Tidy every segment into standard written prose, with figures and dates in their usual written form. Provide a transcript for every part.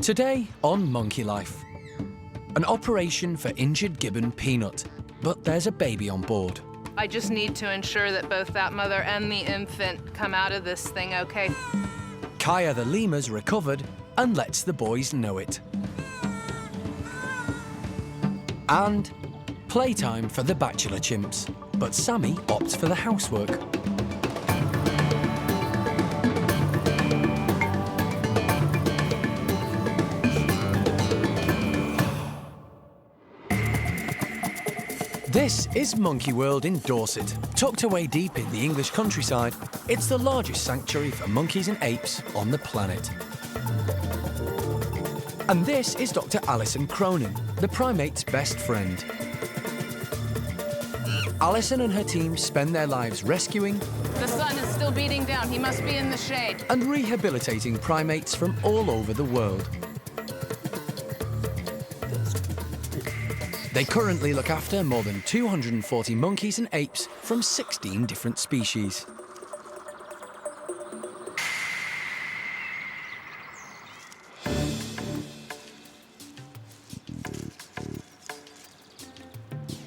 Today on Monkey Life, an operation for injured gibbon Peanut, but there's a baby on board. I just need to ensure that both that mother and the infant come out of this thing okay. Kaiyah the lemur's recovered and lets the boys know it. And playtime for the bachelor chimps, but Sammy opts for the housework. This is Monkey World in Dorset. Tucked away deep in the English countryside, it's the largest sanctuary for monkeys and apes on the planet. And this is Dr. Alison Cronin, the primate's best friend. Alison and her team spend their lives rescuing... The sun is still beating down. He must be in the shade. ...and rehabilitating primates from all over the world. They currently look after more than 240 monkeys and apes from 16 different species.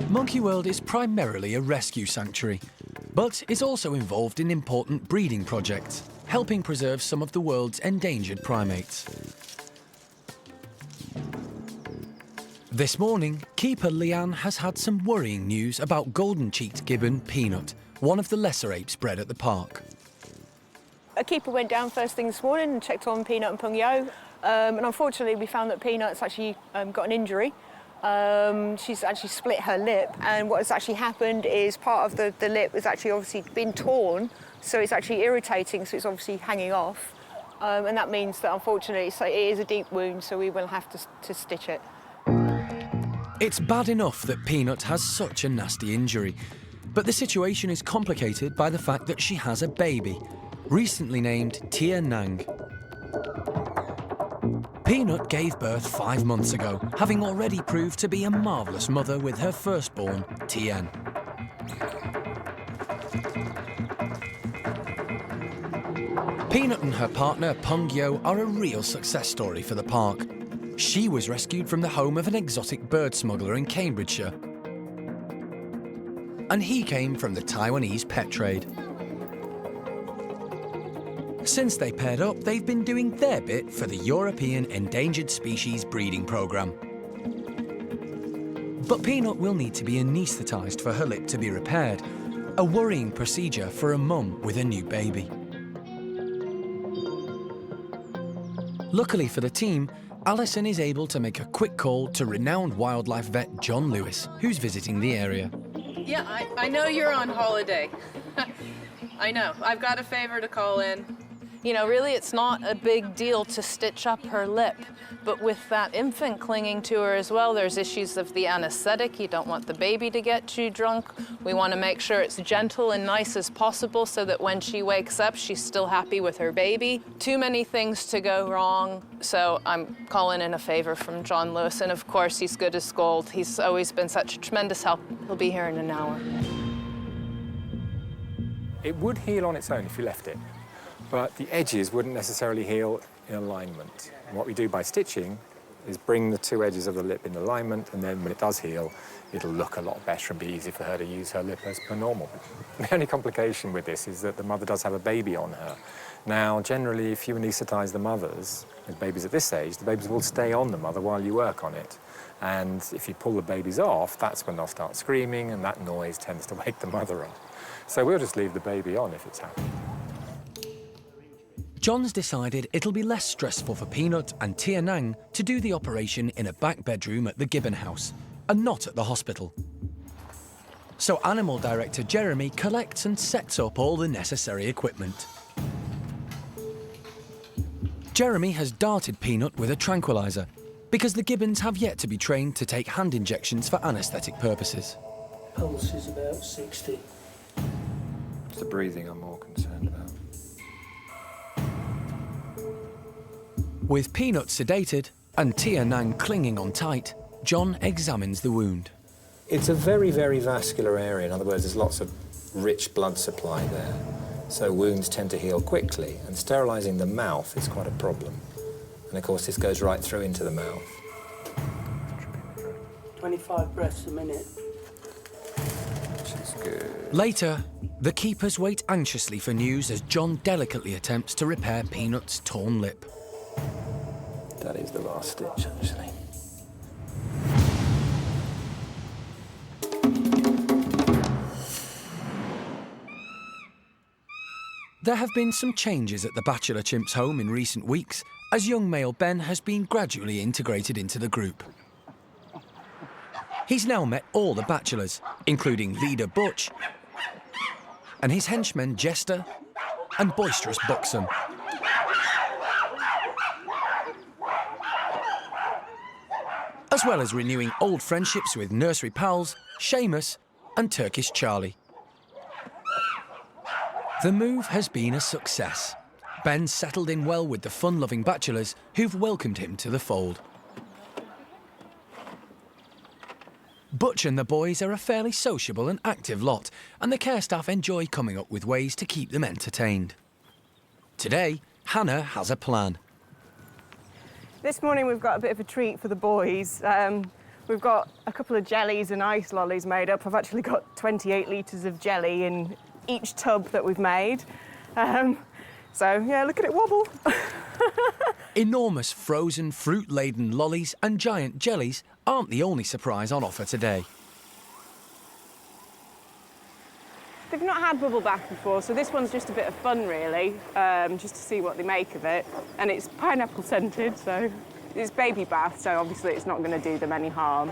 Monkey World is primarily a rescue sanctuary, but is also involved in important breeding projects, helping preserve some of the world's endangered primates. This morning, keeper Leanne has had some worrying news about golden-cheeked gibbon Peanut, one of the lesser apes bred at the park. A keeper went down first thing this morning and checked on Peanut and Pung Yo, and unfortunately we found that Peanut's actually got an injury. She's actually split her lip, and what has actually happened is part of the lip has actually obviously been torn, so it's actually irritating, so it's obviously hanging off, and that means that unfortunately it is a deep wound, so we will have to stitch it. It's bad enough that Peanut has such a nasty injury, but the situation is complicated by the fact that she has a baby, recently named Tia Nang. Peanut gave birth 5 months ago, having already proved to be a marvellous mother with her firstborn, Tien. Peanut and her partner, Pung Yo, are a real success story for the park. She was rescued from the home of an exotic bird smuggler in Cambridgeshire. And he came from the Taiwanese pet trade. Since they paired up, they've been doing their bit for the European Endangered Species Breeding Programme. But Peanut will need to be anaesthetised for her lip to be repaired, a worrying procedure for a mum with a new baby. Luckily for the team, Alison is able to make a quick call to renowned wildlife vet John Lewis, who's visiting the area. Yeah, I know you're on holiday. I know. I've got a favour to call in. You know, really, it's not a big deal to stitch up her lip, but with that infant clinging to her as well, there's issues of the anesthetic. You don't want the baby to get too drunk. We want to make sure it's gentle and nice as possible so that when she wakes up, she's still happy with her baby. Too many things to go wrong, so I'm calling in a favour from John Lewis, and of course, he's good as gold. He's always been such a tremendous help. He'll be here in an hour. It would heal on its own if you left it, but the edges wouldn't necessarily heal in alignment. And what we do by stitching is bring the two edges of the lip in alignment, and then when it does heal, it'll look a lot better and be easy for her to use her lip as per normal. The only complication with this is that the mother does have a baby on her. Now, generally, if you anaesthetise the mothers with babies at this age, the babies will stay on the mother while you work on it. And if you pull the babies off, that's when they'll start screaming, and that noise tends to wake the mother up. So we'll just leave the baby on if it's happy. John's decided it'll be less stressful for Peanut and Tia Nang to do the operation in a back bedroom at the Gibbon house, and not at the hospital. So Animal Director Jeremy collects and sets up all the necessary equipment. Jeremy has darted Peanut with a tranquiliser, because the gibbons have yet to be trained to take hand injections for anaesthetic purposes. Pulse is about 60. It's the breathing I'm more concerned about. With Peanut sedated and Tia Nang clinging on tight, John examines the wound. It's a very, very vascular area. In other words, there's lots of rich blood supply there. So wounds tend to heal quickly, and sterilising the mouth is quite a problem. And of course, this goes right through into the mouth. 25 breaths a minute. Which is good. Later, the keepers wait anxiously for news as John delicately attempts to repair Peanut's torn lip. That is the last stitch, actually. There have been some changes at the bachelor chimp's home in recent weeks, as young male Ben has been gradually integrated into the group. He's now met all the bachelors, including leader Butch, and his henchmen Jester and boisterous Buxom. As well as renewing old friendships with nursery pals, Seamus and Turkish Charlie. The move has been a success. Ben settled in well with the fun-loving bachelors who've welcomed him to the fold. Butch and the boys are a fairly sociable and active lot, and the care staff enjoy coming up with ways to keep them entertained. Today, Hannah has a plan. This morning we've got a bit of a treat for the boys. We've got a couple of jellies and ice lollies made up. I've actually got 28 litres of jelly in each tub that we've made. So, yeah, look at it wobble. Enormous frozen fruit-laden lollies and giant jellies aren't the only surprise on offer today. They've not had bubble bath before, so this one's just a bit of fun, really, just to see what they make of it. And it's pineapple scented, so it's baby bath, so obviously it's not going to do them any harm.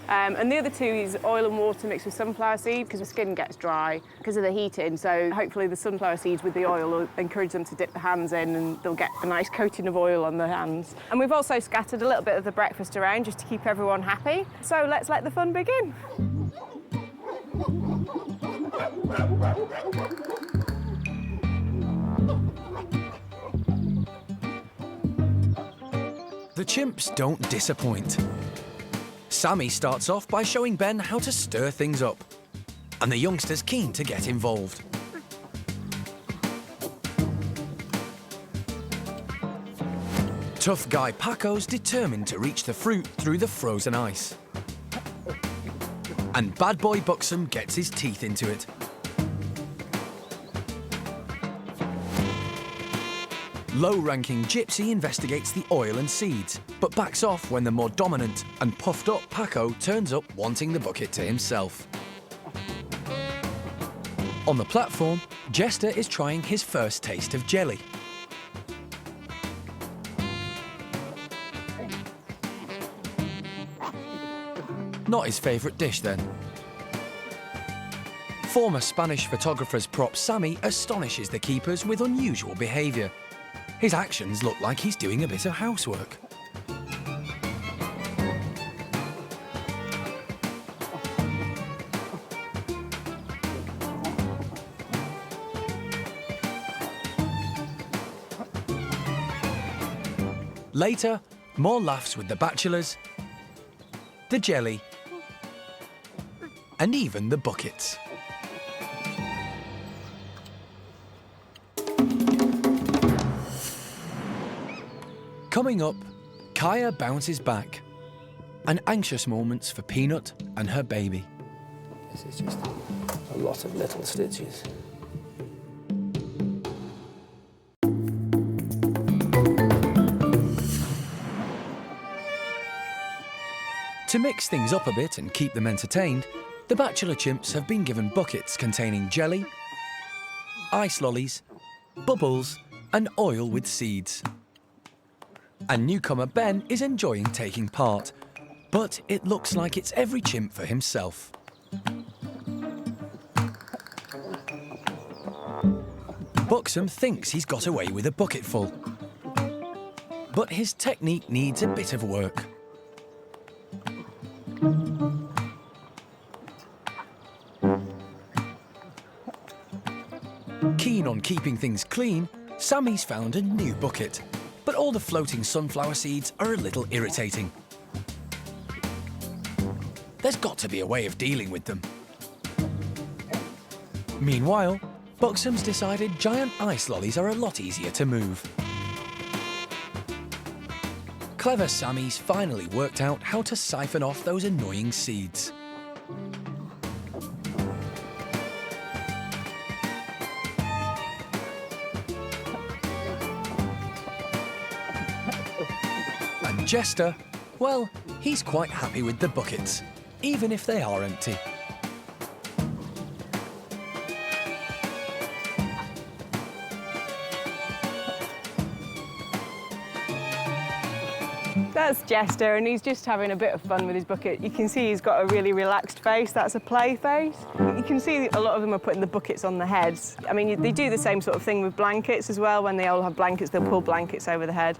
And the other two is oil and water mixed with sunflower seed, because the skin gets dry because of the heating. So hopefully the sunflower seeds with the oil will encourage them to dip their hands in and they'll get a nice coating of oil on their hands. And we've also scattered a little bit of the breakfast around just to keep everyone happy. So let's let the fun begin. The chimps don't disappoint. Sammy starts off by showing Ben how to stir things up, and the youngster's keen to get involved. Tough guy Paco's determined to reach the fruit through the frozen ice. And bad boy Buxom gets his teeth into it. Low-ranking Gypsy investigates the oil and seeds, but backs off when the more dominant and puffed-up Paco turns up wanting the bucket to himself. On the platform, Jester is trying his first taste of jelly. Not his favourite dish, then. Former Spanish photographer's prop Sammy astonishes the keepers with unusual behaviour. His actions look like he's doing a bit of housework. Later, more laughs with the bachelors, the jelly, and even the buckets. Coming up, Kaiyah bounces back, and anxious moments for Peanut and her baby. This is just a lot of little stitches. To mix things up a bit and keep them entertained, the bachelor chimps have been given buckets containing jelly, ice lollies, bubbles, and oil with seeds. And newcomer Ben is enjoying taking part, but it looks like it's every chimp for himself. Buxom thinks he's got away with a bucketful, but his technique needs a bit of work. Keen on keeping things clean, Sammy's found a new bucket, but all the floating sunflower seeds are a little irritating. There's got to be a way of dealing with them. Meanwhile, Buxom's decided giant ice lollies are a lot easier to move. Clever Sammy's finally worked out how to siphon off those annoying seeds. And Jester, well, he's quite happy with the buckets, even if they are empty. That's Jester, and he's just having a bit of fun with his bucket. You can see he's got a really relaxed face. That's a play face. You can see a lot of them are putting the buckets on the heads. I mean, they do the same sort of thing with blankets as well. When they all have blankets, they'll pull blankets over the head.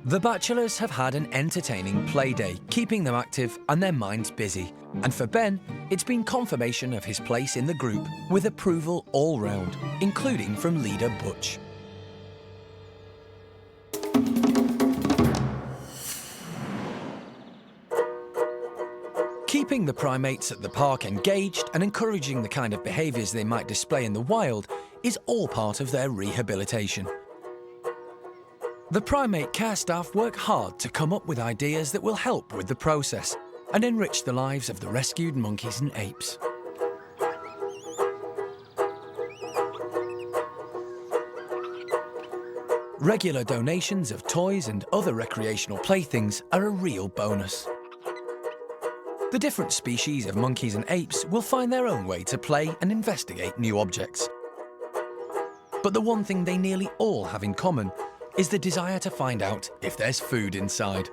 The bachelors have had an entertaining play day, keeping them active and their minds busy. And for Ben, it's been confirmation of his place in the group, with approval all round, including from leader Butch. Keeping the primates at the park engaged and encouraging the kind of behaviours they might display in the wild is all part of their rehabilitation. The primate care staff work hard to come up with ideas that will help with the process and enrich the lives of the rescued monkeys and apes. Regular donations of toys and other recreational playthings are a real bonus. The different species of monkeys and apes will find their own way to play and investigate new objects. But the one thing they nearly all have in common is the desire to find out if there's food inside.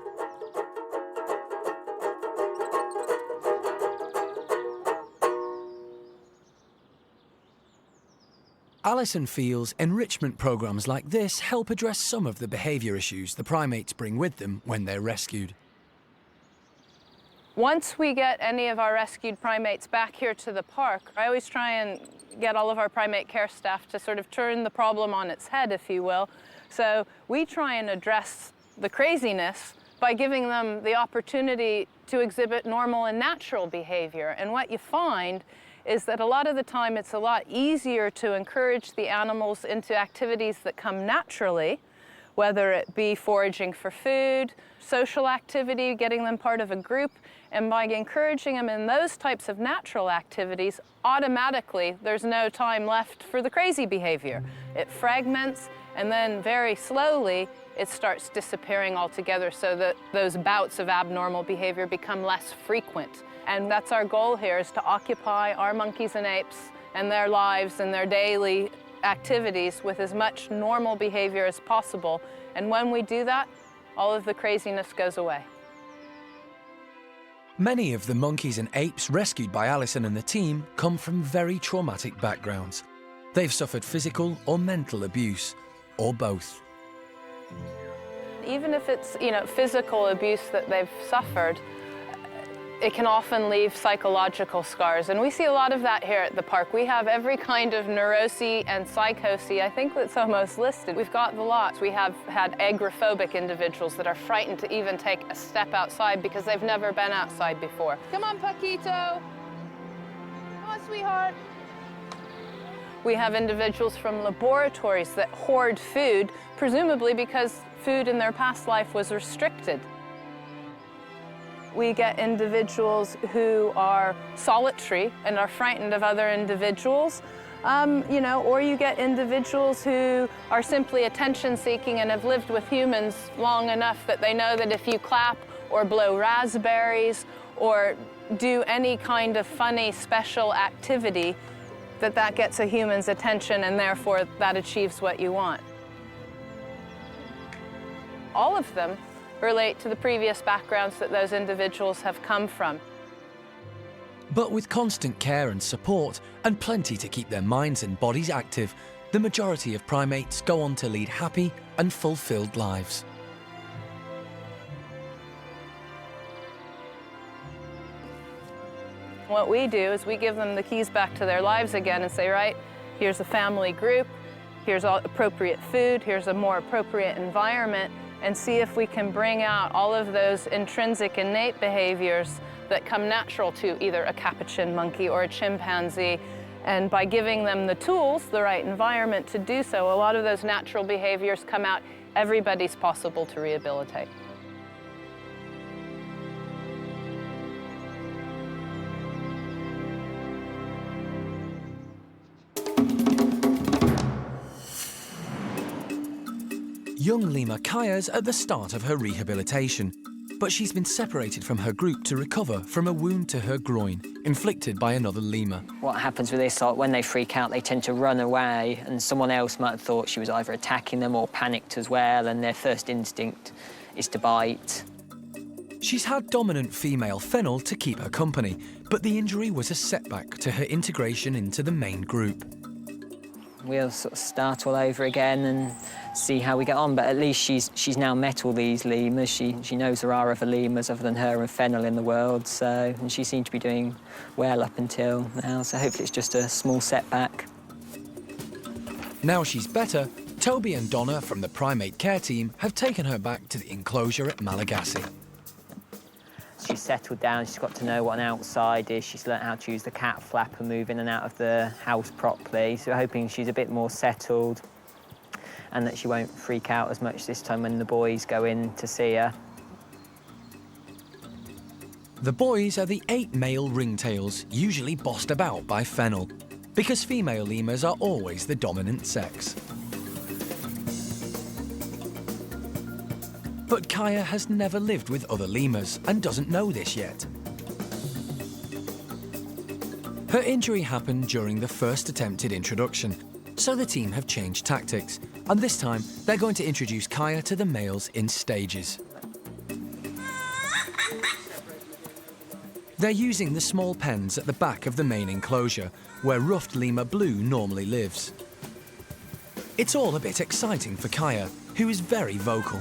Alison feels enrichment programs like this help address some of the behaviour issues the primates bring with them when they're rescued. Once we get any of our rescued primates back here to the park, I always try and get all of our primate care staff to sort of turn the problem on its head, if you will. So we try and address the craziness by giving them the opportunity to exhibit normal and natural behavior. And what you find is that a lot of the time it's a lot easier to encourage the animals into activities that come naturally, whether it be foraging for food, social activity, getting them part of a group. And by encouraging them in those types of natural activities, automatically there's no time left for the crazy behavior. It fragments, and then very slowly it starts disappearing altogether so that those bouts of abnormal behavior become less frequent. And that's our goal here, is to occupy our monkeys and apes and their lives and their daily activities with as much normal behavior as possible. And when we do that, all of the craziness goes away. Many of the monkeys and apes rescued by Alison and the team come from very traumatic backgrounds. They've suffered physical or mental abuse, or both. Even if it's, physical abuse that they've suffered, it can often leave psychological scars. And we see a lot of that here at the park. We have every kind of neurosis and psychosis. I think that's almost listed. We've got the lots. We have had agoraphobic individuals that are frightened to even take a step outside because they've never been outside before. Come on, Paquito. Come on, sweetheart. We have individuals from laboratories that hoard food, presumably because food in their past life was restricted. We get individuals who are solitary and are frightened of other individuals, or you get individuals who are simply attention-seeking and have lived with humans long enough that they know that if you clap or blow raspberries or do any kind of funny, special activity, that gets a human's attention and therefore that achieves what you want. All of them relate to the previous backgrounds that those individuals have come from. But with constant care and support, and plenty to keep their minds and bodies active, the majority of primates go on to lead happy and fulfilled lives. What we do is we give them the keys back to their lives again and say, right, here's a family group, here's all appropriate food, here's a more appropriate environment, and see if we can bring out all of those intrinsic innate behaviors that come natural to either a capuchin monkey or a chimpanzee, And by giving them the tools, the right environment to do so, a lot of those natural behaviors come out. Everybody's possible to rehabilitate. Young lemur Kaiyah's at the start of her rehabilitation, but she's been separated from her group to recover from a wound to her groin, inflicted by another lemur. What happens with this, like, when they freak out, they tend to run away, and someone else might have thought she was either attacking them or panicked as well, and their first instinct is to bite. She's had dominant female fennel to keep her company, but the injury was a setback to her integration into the main group. We'll sort of start all over again and see how we get on, but at least she's now met all these lemurs. She knows there are other lemurs other than her and fennel in the world, so, and she seemed to be doing well up until now, so hopefully it's just a small setback. Now she's better, Toby and Donna from the primate care team have taken her back to the enclosure at Malagasy. She's settled down, she's got to know what an outside is, she's learnt how to use the cat flap and move in and out of the house properly, so we're hoping she's a bit more settled and that she won't freak out as much this time when the boys go in to see her. The boys are the 8 male ringtails, usually bossed about by fennel, because female lemurs are always the dominant sex. But Kaiyah has never lived with other lemurs and doesn't know this yet. Her injury happened during the first attempted introduction, so the team have changed tactics, and this time they're going to introduce Kaiyah to the males in stages. They're using the small pens at the back of the main enclosure, where ruffed lemur Blue normally lives. It's all a bit exciting for Kaiyah, who is very vocal.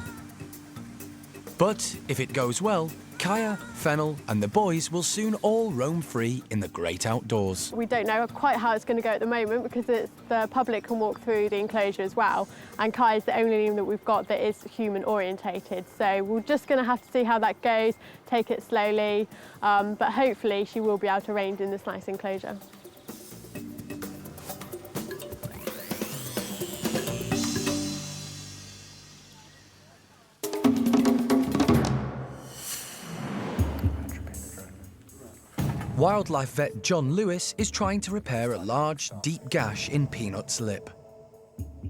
But if it goes well, Kaiyah, Fennel and the boys will soon all roam free in the great outdoors. We don't know quite how it's going to go at the moment because the public can walk through the enclosure as well, and Kaiyah is the only lemur that we've got that is human orientated. So we're just going to have to see how that goes, take it slowly, but hopefully she will be able to range in this nice enclosure. Wildlife vet John Lewis is trying to repair a large, deep gash in Peanut's lip.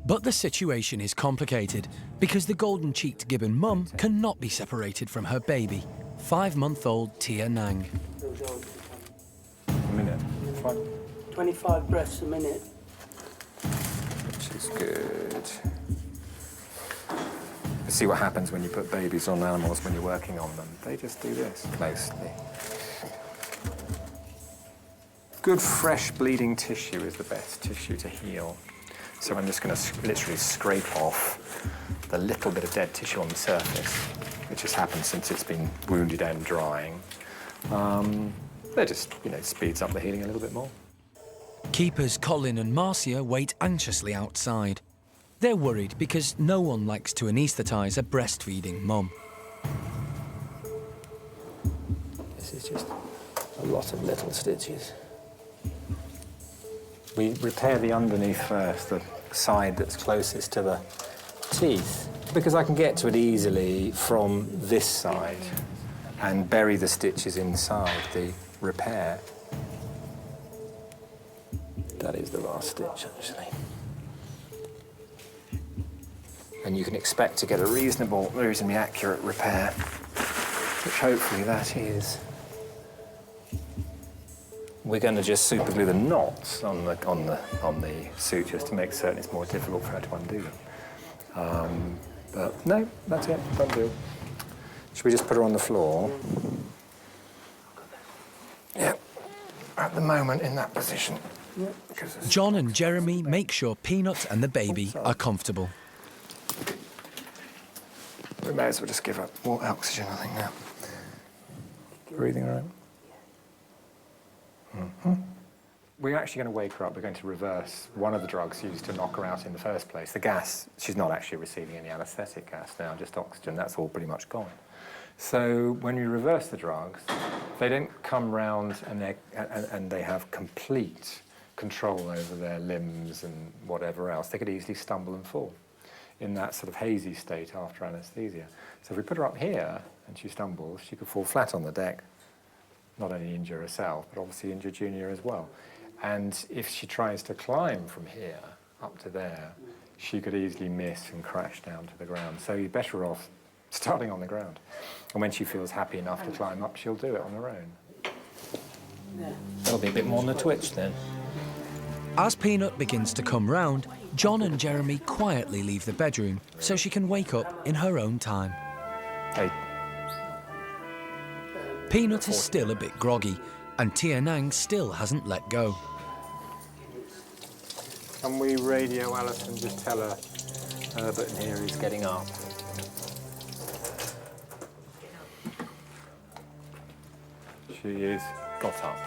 But the situation is complicated because the golden-cheeked gibbon mum cannot be separated from her baby, 5-month-old Tia Nang. A minute. 25 breaths a minute. Which is good. See what happens when you put babies on animals when you're working on them. They just do this, mostly. Good fresh bleeding tissue is the best tissue to heal. So I'm just going to literally scrape off the little bit of dead tissue on the surface, which has happened since it's been wounded and drying. That just, speeds up the healing a little bit more. Keepers Colin and Marcia wait anxiously outside. They're worried because no one likes to anaesthetise a breastfeeding mum. This is just a lot of little stitches. We repair the underneath first, the side that's closest to the teeth, because I can get to it easily from this side and bury the stitches inside the repair. That is the last stitch, actually. And you can expect to get a reasonably accurate repair, which hopefully that is. We're going to just super glue the knots on the sutures to make certain it's more difficult for her to undo them. But no, that's it, done deal. Should we just put her on the floor? Yeah, at the moment in that position. John and Jeremy make sure Peanut and the baby are comfortable. We may as well just give her more oxygen, I think, now. Breathing all right? Mm-hmm. We're actually going to wake her up. We're going to reverse one of the drugs used to knock her out in the first place. The gas, she's not actually receiving any anaesthetic gas now, just oxygen. That's all pretty much gone. So when we reverse the drugs, they don't come round and they have complete control over their limbs and whatever else, they could easily stumble and fall in that sort of hazy state after anaesthesia. So if we put her up here and she stumbles, she could fall flat on the deck, not only injure herself, but obviously injure Junior as well. And if she tries to climb from here up to there, she could easily miss and crash down to the ground. So you're better off starting on the ground. And when she feels happy enough to climb up, she'll do it on her own. That'll be a bit more on the twitch then. As Peanut begins to come round, John and Jeremy quietly leave the bedroom so she can wake up in her own time. Hey. Peanut is still a bit groggy, and Tia Nang still hasn't let go. Can we radio Alison, just tell her Herbert in here is getting up? She is got up.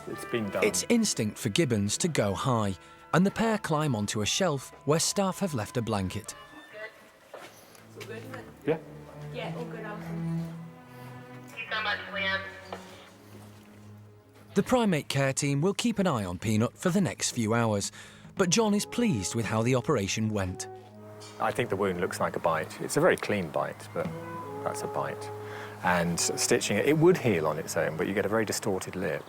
It's been done. It's instinct for gibbons to go high, and the pair climb onto a shelf where staff have left a blanket. Yeah. Yeah, all good, Alison. The primate care team will keep an eye on Peanut for the next few hours, but John is pleased with how the operation went. I think the wound looks like a bite. It's a very clean bite, but that's a bite. And stitching it, it would heal on its own, but you get a very distorted lip.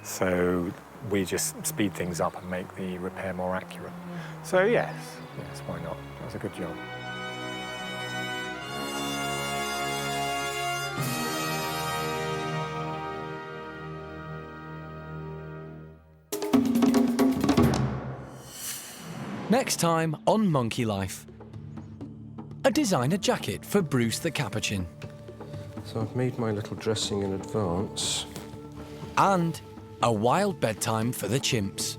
So we just speed things up and make the repair more accurate. So yes, why not? That was a good job. Next time on Monkey Life. A designer jacket for Bruce the Capuchin. So I've made my little dressing in advance. And a wild bedtime for the chimps.